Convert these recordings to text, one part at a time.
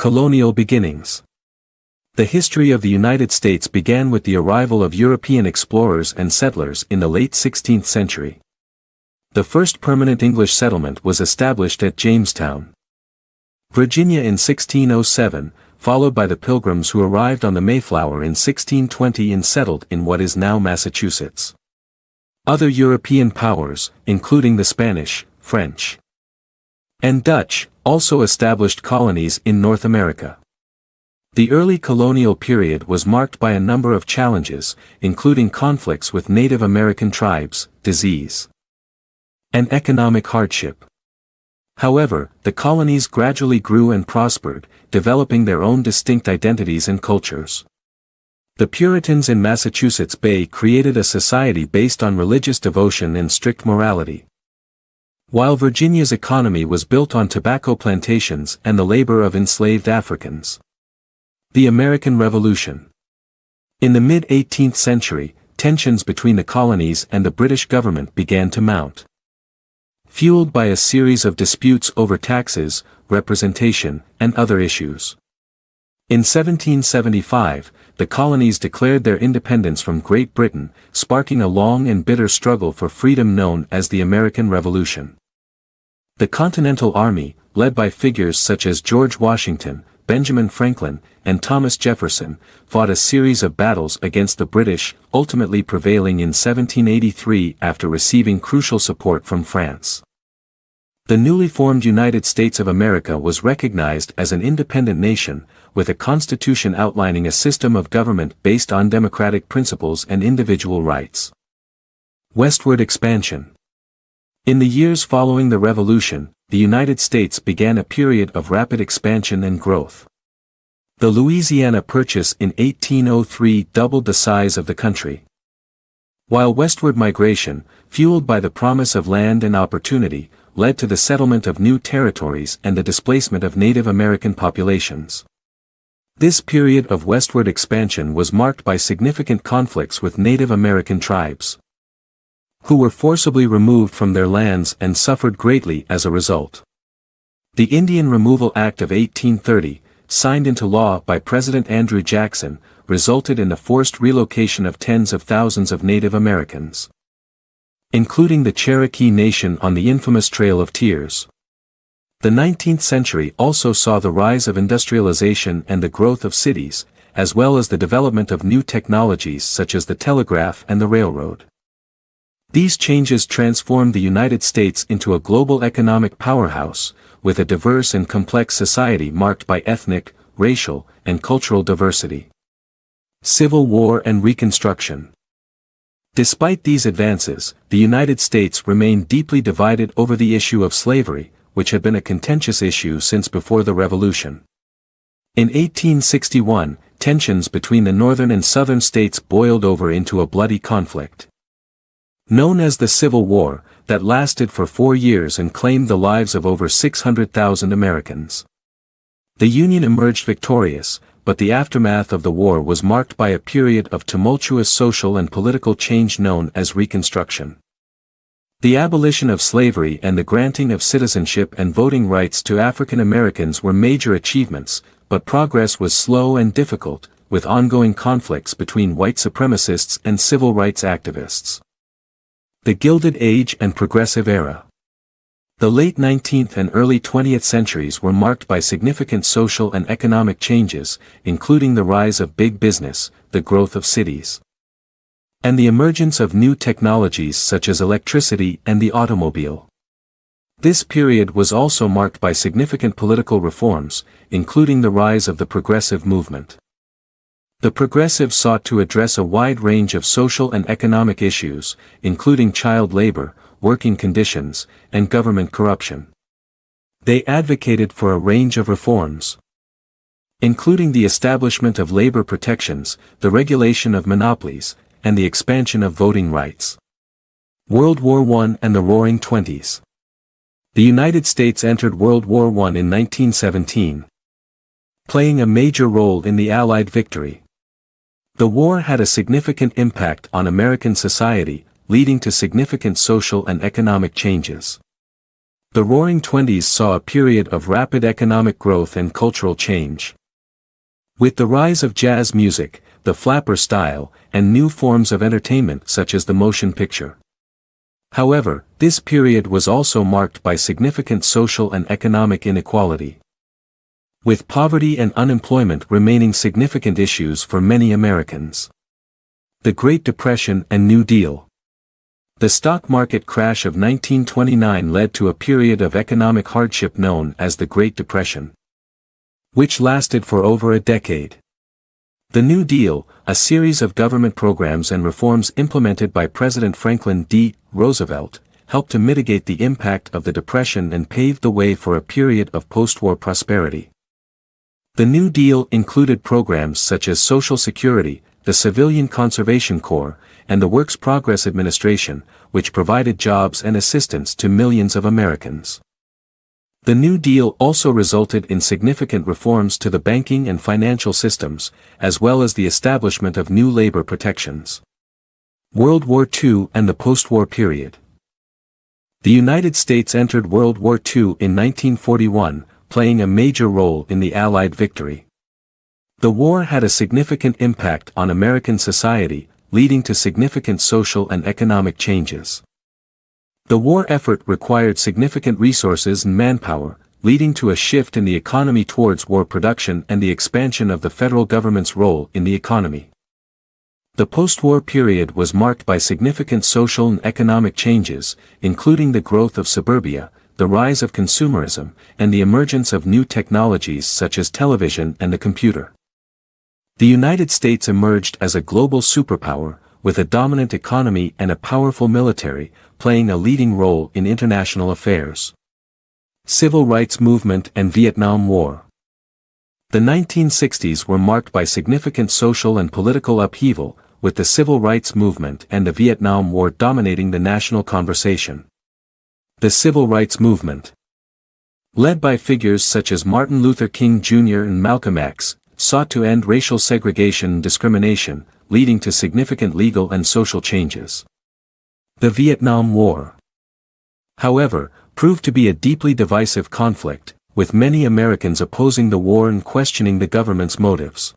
Colonial beginnings. The history of the United States began with the arrival of European explorers and settlers in the late 16th century. The first permanent English settlement was established at Jamestown, Virginia in 1607, followed by the Pilgrims who arrived on the Mayflower in 1620 and settled in what is now Massachusetts. Other European powers, including the Spanish, French, and Dutch, also established colonies in North America. The early colonial period was marked by a number of challenges, including conflicts with Native American tribes, disease, and economic hardship. However, the colonies gradually grew and prospered, developing their own distinct identities and cultures. The Puritans in Massachusetts Bay created a society based on religious devotion and strict morality, while Virginia's economy was built on tobacco plantations and the labor of enslaved Africans. The American Revolution. In the mid-18th century, tensions between the colonies and the British government began to mount, fueled by a series of disputes over taxes, representation, and other issues. In 1775, the colonies declared their independence from Great Britain, sparking a long and bitter struggle for freedom known as the American Revolution. The Continental Army, led by figures such as George Washington, Benjamin Franklin, and Thomas Jefferson, fought a series of battles against the British, ultimately prevailing in 1783 after receiving crucial support from France. The newly formed United States of America was recognized as an independent nation, with a constitution outlining a system of government based on democratic principles and individual rights. Westward expansion. In the years following the Revolution, the United States began a period of rapid expansion and growth. The Louisiana Purchase in 1803 doubled the size of the country, while westward migration, fueled by the promise of land and opportunity, led to the settlement of new territories and the displacement of Native American populations. This period of westward expansion was marked by significant conflicts with Native American tribes, who were forcibly removed from their lands and suffered greatly as a result. The Indian Removal Act of 1830, signed into law by President Andrew Jackson, resulted in the forced relocation of tens of thousands of Native Americans, including the Cherokee Nation on the infamous Trail of Tears. The 19th century also saw the rise of industrialization and the growth of cities, as well as the development of new technologies such as the telegraph and the railroad. These changes transformed the United States into a global economic powerhouse, with a diverse and complex society marked by ethnic, racial, and cultural diversity. Civil War and Reconstruction. Despite these advances, the United States remained deeply divided over the issue of slavery, which had been a contentious issue since before the Revolution. In 1861, tensions between the northern and southern states boiled over into a bloody conflict, known as the Civil War, that lasted for 4 years and claimed the lives of over 600,000 Americans. The Union emerged victorious, but the aftermath of the war was marked by a period of tumultuous social and political change known as Reconstruction. The abolition of slavery and the granting of citizenship and voting rights to African Americans were major achievements, but progress was slow and difficult, with ongoing conflicts between white supremacists and civil rights activists. The Gilded Age and Progressive Era. The late 19th and early 20th centuries were marked by significant social and economic changes, including the rise of big business, the growth of cities, and the emergence of new technologies such as electricity and the automobile. This period was also marked by significant political reforms, including the rise of the progressive movement. The progressives sought to address a wide range of social and economic issues, including child labor, working conditions, and government corruption. They advocated for a range of reforms, including the establishment of labor protections, the regulation of monopolies, and the expansion of voting rights. World War I and the Roaring Twenties. The United States entered World War I in 1917, playing a major role in the Allied victory. The war had a significant impact on American society, leading to significant social and economic changes. The Roaring Twenties saw a period of rapid economic growth and cultural change. With the rise of jazz music, the flapper style, and new forms of entertainment such as the motion picture. However, this period was also marked by significant social and economic inequality, with poverty and unemployment remaining significant issues for many Americans. The Great Depression and New Deal. The stock market crash of 1929 led to a period of economic hardship known as the Great Depression, which lasted for over a decade. The New Deal, a series of government programs and reforms implemented by President Franklin D. Roosevelt, helped to mitigate the impact of the Depression and paved the way for a period of post-war prosperity. The New Deal included programs such as Social Security, the Civilian Conservation Corps, and the Works Progress Administration, which provided jobs and assistance to millions of Americans. The New Deal also resulted in significant reforms to the banking and financial systems, as well as the establishment of new labor protections. World War II and the post-war period. The United States entered World War II in 1941, playing a major role in the Allied victory. The war had a significant impact on American society, leading to significant social and economic changes. The war effort required significant resources and manpower, leading to a shift in the economy towards war production and the expansion of the federal government's role in the economy. The post-war period was marked by significant social and economic changes, including the growth of suburbia, the rise of consumerism, and the emergence of new technologies such as television and the computer. The United States emerged as a global superpower, with a dominant economy and a powerful military, playing a leading role in international affairs. Civil rights movement and Vietnam War. The 1960s were marked by significant social and political upheaval, with the civil rights movement and the Vietnam War dominating the national conversation. The Civil Rights Movement, led by figures such as Martin Luther King Jr. and Malcolm X, sought to end racial segregation and discrimination, leading to significant legal and social changes. The Vietnam War, however, proved to be a deeply divisive conflict, with many Americans opposing the war and questioning the government's motives.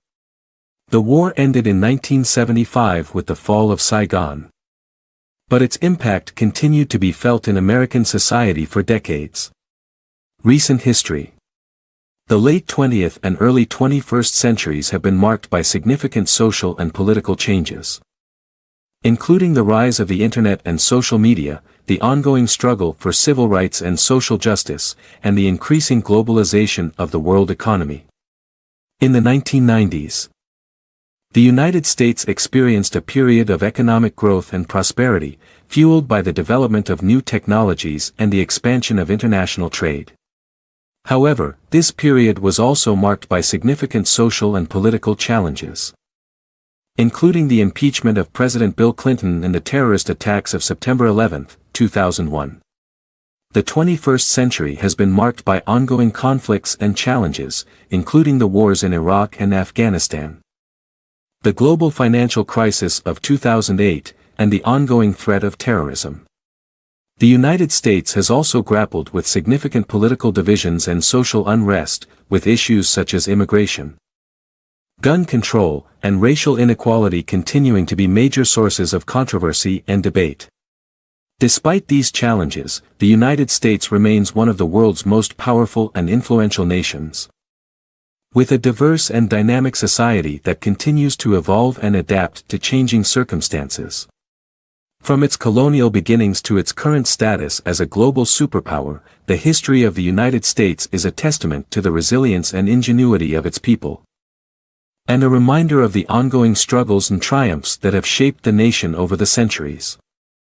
The war ended in 1975 with the fall of Saigon, but its impact continued to be felt in American society for decades. Recent history. The late 20th and early 21st centuries have been marked by significant social and political changes, including the rise of the Internet and social media, the ongoing struggle for civil rights and social justice, and the increasing globalization of the world economy. In the 1990s, the United States experienced a period of economic growth and prosperity, fueled by the development of new technologies and the expansion of international trade. However, this period was also marked by significant social and political challenges, including the impeachment of President Bill Clinton and the terrorist attacks of September 11, 2001. The 21st century has been marked by ongoing conflicts and challenges, including the wars in Iraq and Afghanistan, the global financial crisis of 2008, and the ongoing threat of terrorism. The United States has also grappled with significant political divisions and social unrest, with issues such as immigration, gun control, and racial inequality continuing to be major sources of controversy and debate. Despite these challenges, the United States remains one of the world's most powerful and influential nations, with a diverse and dynamic society that continues to evolve and adapt to changing circumstances. From its colonial beginnings to its current status as a global superpower, the history of the United States is a testament to the resilience and ingenuity of its people, and a reminder of the ongoing struggles and triumphs that have shaped the nation over the centuries.